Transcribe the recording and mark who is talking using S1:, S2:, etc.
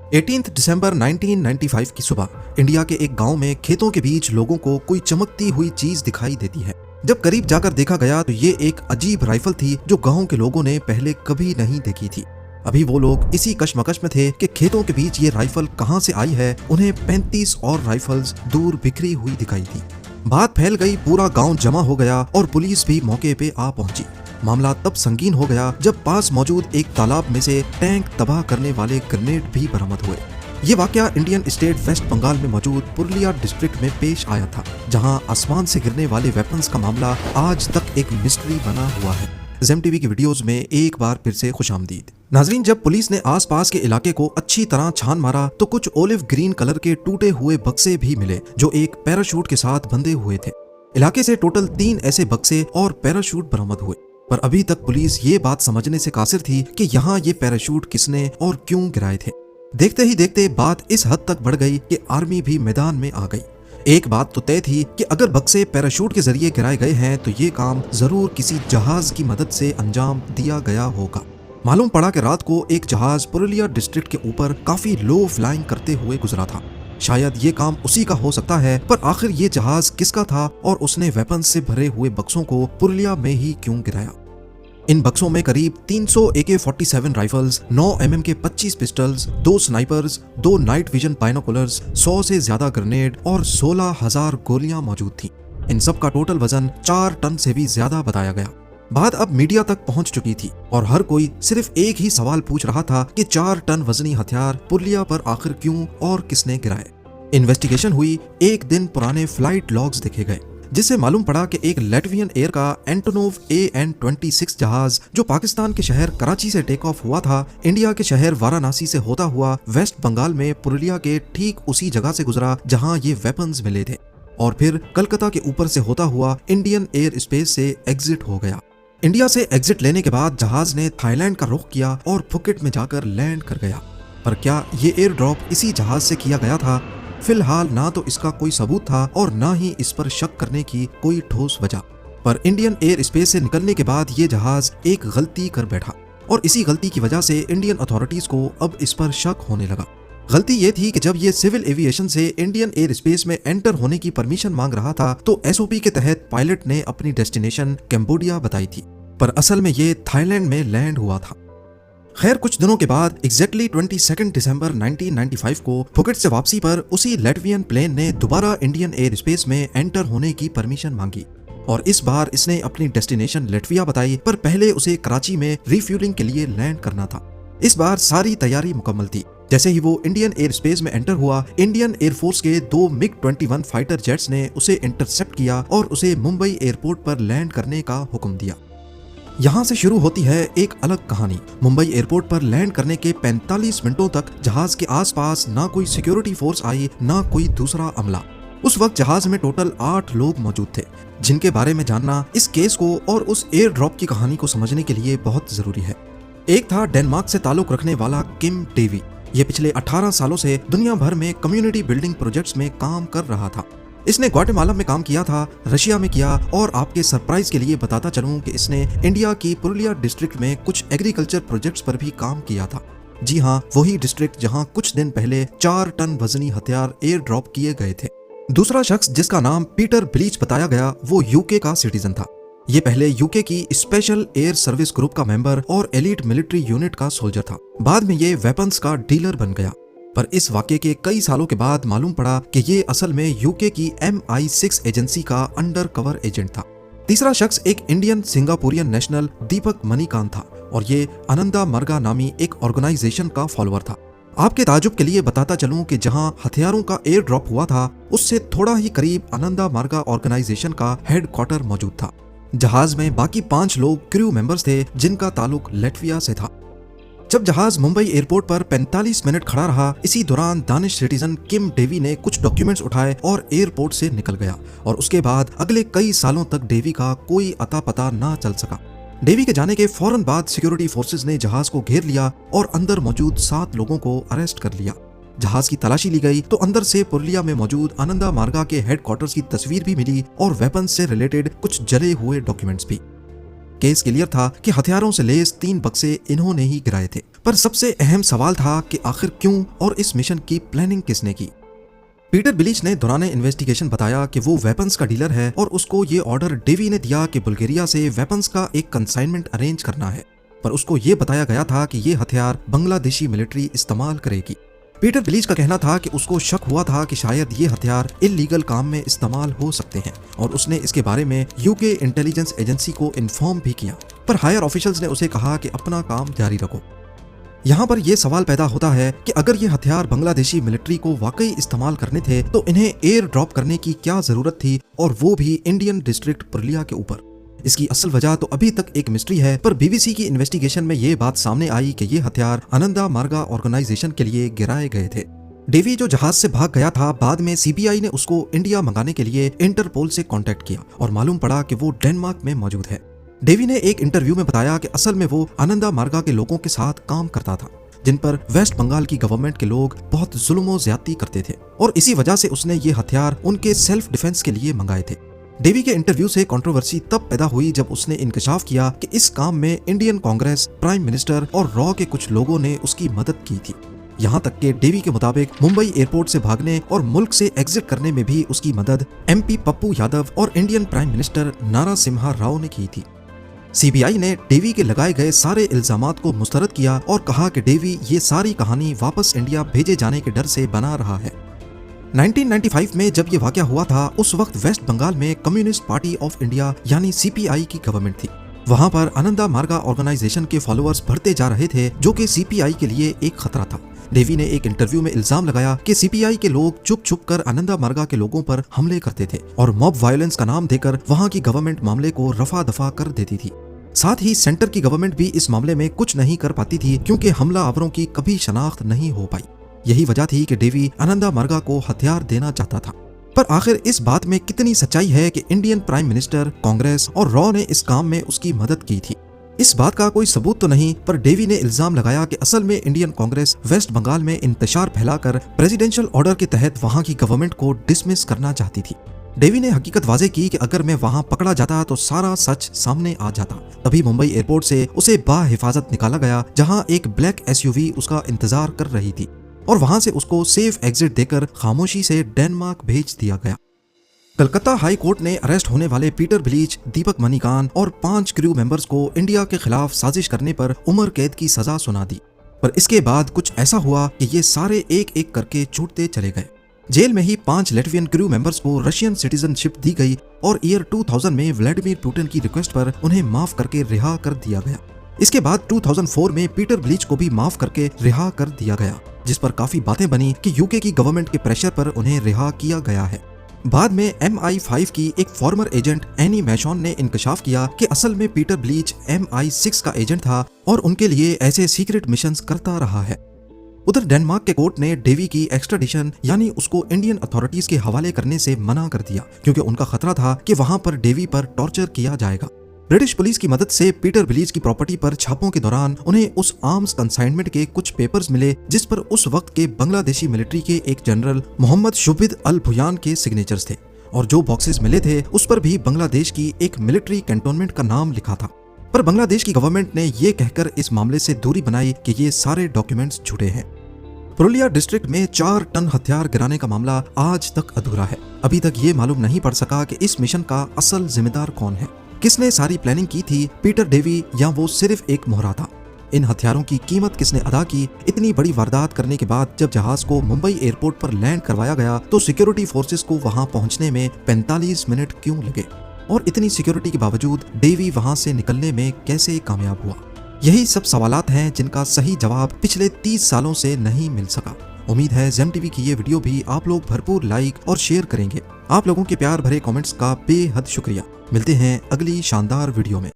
S1: 18 दिसंबर 1995 की सुबह इंडिया के एक गांव में खेतों के बीच लोगों को कोई चमकती हुई चीज दिखाई देती है। जब करीब जाकर देखा गया तो ये एक अजीब राइफल थी जो गांव के लोगों ने पहले कभी नहीं देखी थी। अभी वो लोग इसी कश्मकश में थे कि खेतों के बीच ये राइफल कहां से आई है। उन्हें 35 और राइफल्स दूर बिखरी हुई दिखाई थी। बात फैल गई, पूरा गांव जमा हो गया और पुलिस भी मौके पे आ पहुंची। मामला तब संगीन हो गया जब पास मौजूद एक तालाब में से टैंक तबाह करने वाले ग्रेनेड भी बरामद हुए। ये वाकया इंडियन स्टेट वेस्ट बंगाल में मौजूद पुरुलिया डिस्ट्रिक्ट में पेश आया था, जहां आसमान से गिरने वाले वेपन्स का मामला आज तक एक मिस्ट्री बना हुआ है। जेम टीवी की वीडियोस में एक बार फिर से खुशामदीद। नाजरीन, जब पुलिस ने आसपास के इलाके को अच्छी तरह छान मारा तो कुछ ओलिव ग्रीन कलर के टूटे हुए बक्से भी मिले जो एक पैराशूट के साथ बंधे हुए थे। इलाके से टोटल 3 ऐसे बक्से और पैराशूट बरामद हुए, पर अभी तक पुलिस ये बात समझने से कासिर थी कि यहाँ ये पैराशूट किसने और क्यों गिराए थे। देखते ही देखते बात इस हद तक बढ़ गई कि आर्मी भी मैदान में आ गई। एक बात तो तय थी कि अगर बक्से पैराशूट के जरिए गिराए गए हैं तो ये काम जरूर किसी जहाज की मदद से अंजाम दिया गया होगा। मालूम पड़ा कि रात को एक जहाज पुरुलिया डिस्ट्रिक्ट के ऊपर काफी लो फ्लाइंग करते हुए गुजरा था। शायद ये काम उसी का हो सकता है, पर आखिर ये जहाज किसका था और उसने वेपन्स से भरे हुए बक्सों को पुरुलिया में ही क्यों गिराया। इन बक्सों में करीब 300 AK-47 राइफल्स, 9 mm के 25 pistols, 2 snipers, 2 night vision binoculars, 100 से ज्यादा ग्रेनेड और 16,000 गोलियां मौजूद थीं। इन सब का टोटल वजन 4 टन से भी ज्यादा बताया गया। बात अब मीडिया तक पहुंच चुकी थी और हर कोई सिर्फ एक ही सवाल पूछ रहा था कि 4 टन वजनी हथियार पुरुलिया पर आखिर क्यों और किसने गिराए। इन्वेस्टिगेशन हुई, एक दिन पुराने फ्लाइट लॉग्स देखे गए, जिससे मालूम पड़ा कि एक लैटवियन एयर का एंटोनोव AN-26 जहाज जो पाकिस्तान के शहर कराची से टेक ऑफ हुआ था, इंडिया के शहर वाराणसी से होता हुआ वेस्ट बंगाल में पुरुलिया के ठीक उसी जगह से गुजरा जहां ये वेपन्स मिले थे, और फिर कलकत्ता के ऊपर से होता हुआ इंडियन एयर स्पेस से एग्जिट हो गया। इंडिया से एग्जिट लेने के बाद जहाज ने थाईलैंड का रुख किया और फुकेट में जाकर लैंड कर गया। पर क्या ये एयर ड्रॉप इसी जहाज से किया गया था? फिलहाल ना तो इसका कोई सबूत था और ना ही इस पर शक करने की कोई ठोस वजह। पर इंडियन एयर स्पेस से निकलने के बाद ये जहाज एक गलती कर बैठा और इसी गलती की वजह से इंडियन अथॉरिटीज को अब इस पर शक होने लगा। गलती ये थी कि जब ये सिविल एविएशन से इंडियन एयर स्पेस में एंटर होने की परमिशन मांग रहा था तो SOP के तहत पायलट ने अपनी डेस्टिनेशन कैम्बोडिया बताई थी, पर असल में ये थाईलैंड में लैंड हुआ था। खैर, कुछ दिनों के बाद एग्जैक्टली 22 दिसंबर 1995 को फुकेट से वापसी पर उसी लैटवियन प्लेन ने दोबारा इंडियन एयर स्पेस में एंटर होने की परमिशन मांगी और इस बार इसने अपनी डेस्टिनेशन लैटविया बताई, पर पहले उसे कराची में रिफ्यूलिंग के लिए लैंड करना था। इस बार सारी तैयारी मुकम्मल थी। जैसे ही वो इंडियन एयर स्पेस में एंटर हुआ, इंडियन एयरफोर्स के 2 MiG-21 फाइटर जेट्स ने उसे इंटरसेप्ट किया और उसे मुंबई एयरपोर्ट पर लैंड करने का हुक्म दिया। यहाँ से शुरू होती है एक अलग कहानी। मुंबई एयरपोर्ट पर लैंड करने के 45 मिनटों तक जहाज के आसपास ना कोई सिक्योरिटी फोर्स आई, ना कोई दूसरा अमला। उस वक्त जहाज में टोटल 8 लोग मौजूद थे, जिनके बारे में जानना इस केस को और उस एयर ड्रॉप की कहानी को समझने के लिए बहुत जरूरी है। एक था डेनमार्क से ताल्लुक रखने वाला किम डेवी। ये पिछले 18 सालों से दुनिया भर में कम्युनिटी बिल्डिंग प्रोजेक्ट्स में काम कर रहा था। इसने ग्वाटेमाला में काम किया था, रशिया में किया, और आपके सरप्राइज के लिए बताता चलूं कि इसने इंडिया की पुरुलिया डिस्ट्रिक्ट में कुछ एग्रीकल्चर प्रोजेक्ट्स पर भी काम किया था। जी हाँ, वही डिस्ट्रिक्ट जहां कुछ दिन पहले 4 टन वजनी हथियार एयर ड्रॉप किए गए थे। दूसरा शख्स जिसका नाम पीटर ब्लीच बताया गया, वो यूके का सिटीजन था। ये पहले यूके की स्पेशल एयर सर्विस ग्रुप का मेंबर और एलीट मिलिट्री यूनिट का सोल्जर था। बाद में ये वेपन्स का डीलर बन गया, पर इस वाकये के कई सालों के बाद मालूम पड़ा कि ये असल में यूके की MI6 एजेंसी का अंडर कवर एजेंट था। तीसरा शख्स एक इंडियन सिंगापुरियन नेशनल दीपक मणिकांत था और ये आनंदा मरगा नामी एक ऑर्गेनाइजेशन का फॉलोअर था। आपके ताजुब के लिए बताता चलूं कि जहां हथियारों का एयर ड्रॉप हुआ था, उससे थोड़ा ही करीब आनंदा मरगा ऑर्गेनाइजेशन का हेडक्वार्टर मौजूद था। जहाज में बाकी 5 लोग क्रू मेंबर्स थे जिनका ताल्लुक लैटविया से था। जब जहाज मुंबई एयरपोर्ट पर 45 मिनट खड़ा रहा, इसी दौरान दानिश सिटीजन किम डेवी ने कुछ डॉक्यूमेंट्स उठाए और एयरपोर्ट से निकल गया और उसके बाद अगले कई सालों तक डेवी का कोई अता पता ना चल सका। डेवी के जाने के फौरन बाद सिक्योरिटी फोर्सेस ने जहाज को घेर लिया और अंदर मौजूद 7 लोगों को अरेस्ट कर लिया। जहाज की तलाशी ली गई तो अंदर से पुरुलिया में मौजूद आनंदा मार्गा के हेडक्वार्टर्स की तस्वीर भी मिली और वेपन्स से रिलेटेड कुछ जले हुए डॉक्यूमेंट्स भी। केस क्लियर था कि हथियारों से लैस 3 बक्से इन्होंने ही गिराए थे। पर सबसे अहम सवाल था कि आखिर क्यों और इस मिशन की प्लानिंग किसने की। पीटर बिलिच ने दौरान इन्वेस्टिगेशन बताया कि वो वेपन्स का डीलर है और उसको ये ऑर्डर डेवी ने दिया कि बुल्गारिया से वेपन्स का एक कंसाइनमेंट अरेंज करना है, पर उसको ये बताया गया था कि ये हथियार बांग्लादेशी मिलिट्री इस्तेमाल करेगी। पीटर बिलिच का कहना था कि उसको शक हुआ था कि शायद ये हथियार इल्लीगल काम में इस्तेमाल हो सकते हैं और उसने इसके बारे में यूके इंटेलिजेंस एजेंसी को इन्फॉर्म भी किया, पर हायर ऑफिशियल्स ने उसे कहा कि अपना काम जारी रखो। यहाँ पर यह सवाल पैदा होता है कि अगर ये हथियार बांग्लादेशी मिलिट्री को वाकई इस्तेमाल करने थे तो इन्हें एयर ड्रॉप करने की क्या जरूरत थी, और वो भी इंडियन डिस्ट्रिक्ट पुरुलिया के ऊपर। इसकी असल वजह तो अभी तक एक मिस्ट्री है, पर बीबीसी की इन्वेस्टिगेशन में ये बात सामने आई कि ये हथियार आनंदा मार्गा ऑर्गेनाइजेशन के लिए गिराए गए थे। डेवी जो जहाज से भाग गया था, बाद में सीबीआई ने उसको इंडिया मंगाने के लिए इंटरपोल से कांटेक्ट किया और मालूम पड़ा कि वो डेनमार्क में मौजूद है। डेवी ने एक इंटरव्यू में बताया कि असल में वो आनंदा मार्गा के लोगों के साथ काम करता था, जिन पर वेस्ट बंगाल की गवर्नमेंट के लोग बहुत जुल्म ज्यादती करते थे, और इसी वजह से उसने ये हथियार उनके सेल्फ डिफेंस के लिए मंगाए थे। डेवी के इंटरव्यू से कंट्रोवर्सी तब पैदा हुई जब उसने इंकशाफ किया कि इस काम में इंडियन कांग्रेस, प्राइम मिनिस्टर और रॉ के कुछ लोगों ने उसकी मदद की थी। यहाँ तक कि डेवी के मुताबिक मुंबई एयरपोर्ट से भागने और मुल्क से एग्जिट करने में भी उसकी मदद एमपी पप्पू यादव और इंडियन प्राइम मिनिस्टर नारासिम्हा राव ने की थी। सीबीआई ने डेवी के लगाए गए सारे इल्जामात को मुस्तरद किया और कहा कि डेवी ये सारी कहानी वापस इंडिया भेजे जाने के डर से बना रहा है। 1995 में जब ये वाकया हुआ था, उस वक्त वेस्ट बंगाल में कम्युनिस्ट पार्टी ऑफ इंडिया यानी सीपीआई की गवर्नमेंट थी। वहां पर आनंदा मार्गा ऑर्गेनाइजेशन के फॉलोअर्स बढ़ते जा रहे थे, जो कि सीपीआई के लिए एक खतरा था। डेवी ने एक इंटरव्यू में इल्जाम लगाया कि सीपीआई के लोग छुप छुप कर आनंदा मार्गा के लोगों पर हमले करते थे और मॉब वायलेंस का नाम देकर वहां की गवर्नमेंट मामले को रफा दफा कर देती थी। साथ ही सेंटर की गवर्नमेंट भी इस मामले में कुछ नहीं कर पाती थी, क्योंकि हमलावरों की कभी शनाख्त नहीं हो पाई। यही वजह थी कि डेवी आनंदा मार्गा को हथियार देना चाहता था। पर आखिर इस बात में कितनी सच्चाई है कि इंडियन प्राइम मिनिस्टर, कांग्रेस और रॉ ने इस काम में उसकी मदद की थी? इस बात का कोई सबूत तो नहीं, पर डेवी ने इल्जाम लगाया कि असल में इंडियन कांग्रेस वेस्ट बंगाल में इंतशार फैलाकर प्रेसिडेंशियल ऑर्डर के तहत वहां की गवर्नमेंट को डिसमिस करना चाहती थी। डेवी ने हकीकत वाजे की कि अगर मैं वहां पकड़ा जाता तो सारा सच सामने आ जाता। तभी मुंबई एयरपोर्ट से उसे बाहिफाजत निकाला गया, जहां एक ब्लैक एसयूवी उसका इंतजार कर रही थी, और वहां से उसको सेफ एग्जिट देकर खामोशी से डेनमार्क भेज दिया गया। कलकत्ता हाई कोर्ट ने अरेस्ट होने वाले पीटर बिलिच, दीपक मणिकांत और 5 क्रू मेंबर्स को इंडिया के खिलाफ साजिश करने पर उम्र कैद की सजा सुना दी। पर इसके बाद कुछ ऐसा हुआ कि ये सारे एक एक करके छूटते चले गए। जेल में ही 5 लेटवियन क्रू मेंबर्स को रशियन सिटीजनशिप दी गई और ईयर 2000 में व्लादिमीर पुतिन की रिक्वेस्ट पर उन्हें माफ करके रिहा कर दिया गया। इसके बाद 2004 में पीटर बिलिच को भी माफ करके रिहा कर दिया गया, जिस पर काफी बातें बनी कि यूके की गवर्नमेंट के प्रेशर पर उन्हें रिहा किया गया है। बाद में MI5 की एक फॉर्मर एजेंट एनी मैशॉन ने इंकशाफ किया कि असल में पीटर बिलिच MI6 का एजेंट था और उनके लिए ऐसे सीक्रेट मिशंस करता रहा है। उधर डेनमार्क के कोर्ट ने डेवी की एक्स्ट्राडिशन यानी उसको इंडियन अथॉरिटीज के हवाले करने से मना कर दिया, क्योंकि उनका खतरा था कि वहां पर डेवी पर टॉर्चर किया जाएगा। ब्रिटिश पुलिस की मदद से पीटर बिलिच की प्रॉपर्टी पर छापों के दौरान उन्हें उस आर्म्स कंसाइनमेंट के कुछ पेपर्स मिले, जिस पर उस वक्त के बांग्लादेशी मिलिट्री के एक जनरल मोहम्मद शुबिद अल भुयान के सिग्नेचर्स थे, और जो बॉक्सेस मिले थे उस पर भी बांग्लादेश की एक मिलिट्री कैंटोनमेंट का नाम लिखा था। पर बांग्लादेश की गवर्नमेंट ने ये कहकर इस मामले से दूरी बनाई कि ये सारे डॉक्यूमेंट्स झूठे हैं। पुरुलिया डिस्ट्रिक्ट में 4 टन हथियार गिराने का मामला आज तक अधूरा है। अभी तक ये मालूम नहीं पड़ सका कि इस मिशन का असल जिम्मेदार कौन है, किसने सारी प्लानिंग की थी, पीटर डेवी या वो सिर्फ एक मोहरा था। इन हथियारों की कीमत किसने अदा की? इतनी बड़ी वारदात करने के बाद जब जहाज को मुंबई एयरपोर्ट पर लैंड करवाया गया तो सिक्योरिटी फोर्सेस को वहां पहुंचने में 45 मिनट क्यों लगे? और इतनी सिक्योरिटी के बावजूद डेवी वहां से निकलने में कैसे कामयाब हुआ? यही सब सवालात हैं जिनका सही जवाब पिछले 30 सालों से नहीं मिल सका। उम्मीद है जेम टीवी की ये वीडियो भी आप लोग भरपूर लाइक और शेयर करेंगे। आप लोगों के प्यार भरे कमेंट्स का बेहद शुक्रिया। मिलते हैं अगली शानदार वीडियो में।